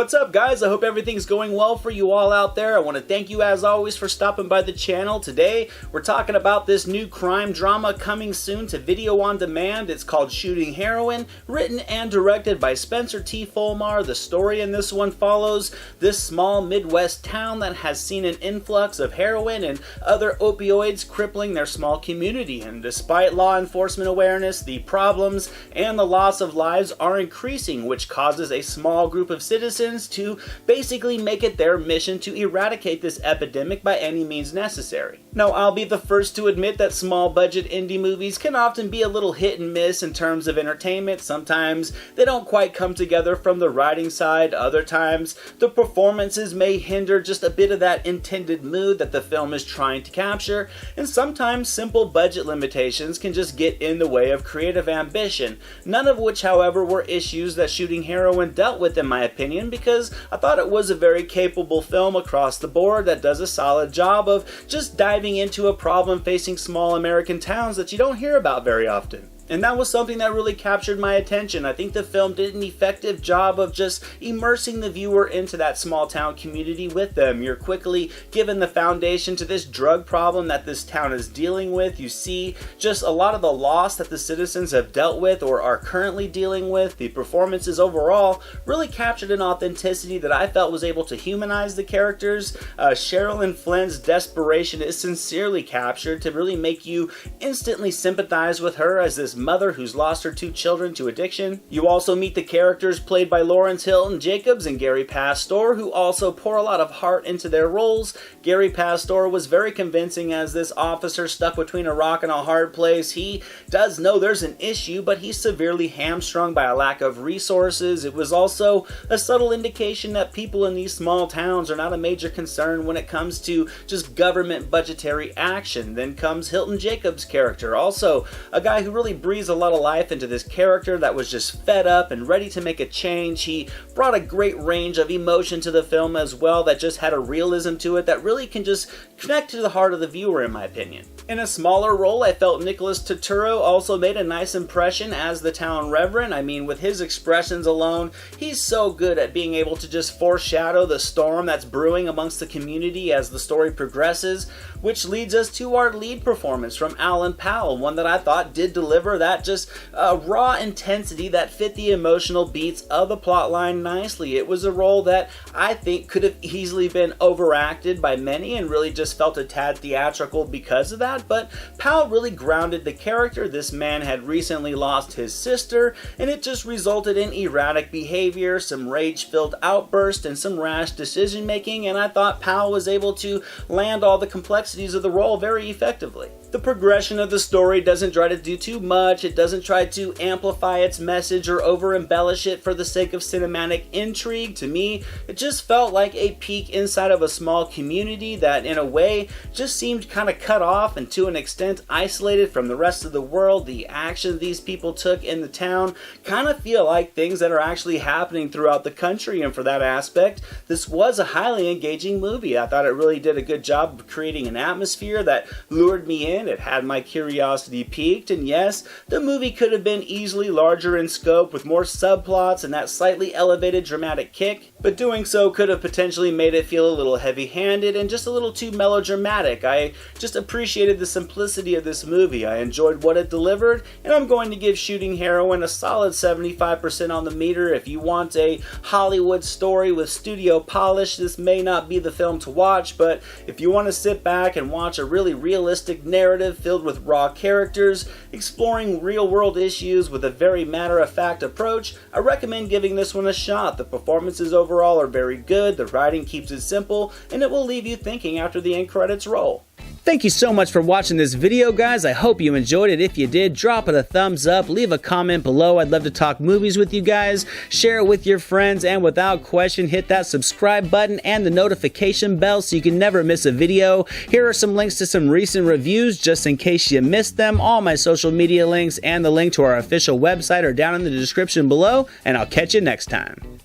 What's up, guys? I hope everything's going well for you all out there. I want to thank you as always for stopping by the channel. Today we're talking about this new crime drama coming soon to video on demand. It's called Shooting Heroin, written and directed by Spencer T. Folmar. The story in this one follows this small Midwest town that has seen an influx of heroin and other opioids crippling their small community. And despite law enforcement awareness, the problems and the loss of lives are increasing, which causes a small group of citizens to basically make it their mission to eradicate this epidemic by any means necessary. Now, I'll be the first to admit that small budget indie movies can often be a little hit and miss in terms of entertainment. Sometimes they don't quite come together from the writing side. Other times the performances may hinder just a bit of that intended mood that the film is trying to capture. And sometimes simple budget limitations can just get in the way of creative ambition. None of which, however, were issues that Shooting Heroin dealt with, in my opinion, because I thought it was a very capable film across the board that does a solid job of just diving into a problem facing small American towns that you don't hear about very often. And that was something that really captured my attention. I think the film did an effective job of just immersing the viewer into that small town community with them. You're quickly given the foundation to this drug problem that this town is dealing with. You see just a lot of the loss that the citizens have dealt with or are currently dealing with. The performances overall really captured an authenticity that I felt was able to humanize the characters. Sherilyn Flynn's desperation is sincerely captured to really make you instantly sympathize with her as this mother who's lost her two children to addiction. You also meet the characters played by Lawrence Hilton Jacobs and Gary Pastor, who also pour a lot of heart into their roles. Gary Pastor was very convincing as this officer stuck between a rock and a hard place. He does know there's an issue, but he's severely hamstrung by a lack of resources. It was also a subtle indication that people in these small towns are not a major concern when it comes to just government budgetary action. Then comes Hilton Jacobs' character, also a guy who really breathes a lot of life into this character that was just fed up and ready to make a change. He brought a great range of emotion to the film as well that just had a realism to it that really can just connect to the heart of the viewer, in my opinion. In a smaller role, I felt Nicholas Turturro also made a nice impression as the town reverend. I mean, with his expressions alone, he's so good at being able to just foreshadow the storm that's brewing amongst the community as the story progresses, which leads us to our lead performance from Alan Powell, one that I thought did deliver that just raw intensity that fit the emotional beats of the plotline nicely. It was a role that I think could have easily been overacted by many and really just felt a tad theatrical because of that, but Powell really grounded the character. This man had recently lost his sister, and it just resulted in erratic behavior, some rage-filled outbursts, and some rash decision-making, and I thought Powell was able to land all the complexities of the role very effectively. The progression of the story doesn't try to do too much. It doesn't try to amplify its message or over-embellish it for the sake of cinematic intrigue. To me, it just felt like a peek inside of a small community that, in a way, just seemed kind of cut off and to an extent isolated from the rest of the world. The action these people took in the town kind of feel like things that are actually happening throughout the country, and for that aspect, this was a highly engaging movie. I thought it really did a good job of creating an atmosphere that lured me in. It had my curiosity piqued, and yes, the movie could have been easily larger in scope with more subplots and that slightly elevated dramatic kick, but doing so could have potentially made it feel a little heavy-handed and just a little too melodramatic. I just appreciated the simplicity of this movie. I enjoyed what it delivered, and I'm going to give Shooting Heroin a solid 75% on the meter. If you want a Hollywood story with studio polish, this may not be the film to watch, but if you want to sit back and watch a really realistic narrative filled with raw characters, exploring real-world issues with a very matter-of-fact approach, I recommend giving this one a shot. The performances overall are very good, the writing keeps it simple, and it will leave you thinking after the end credits roll. Thank you so much for watching this video, guys. I hope you enjoyed it. If you did, drop it a thumbs up, leave a comment below. I'd love to talk movies with you guys. Share it with your friends, and without question, hit that subscribe button and the notification bell so you can never miss a video. Here are some links to some recent reviews just in case you missed them. All my social media links and the link to our official website are down in the description below, and I'll catch you next time.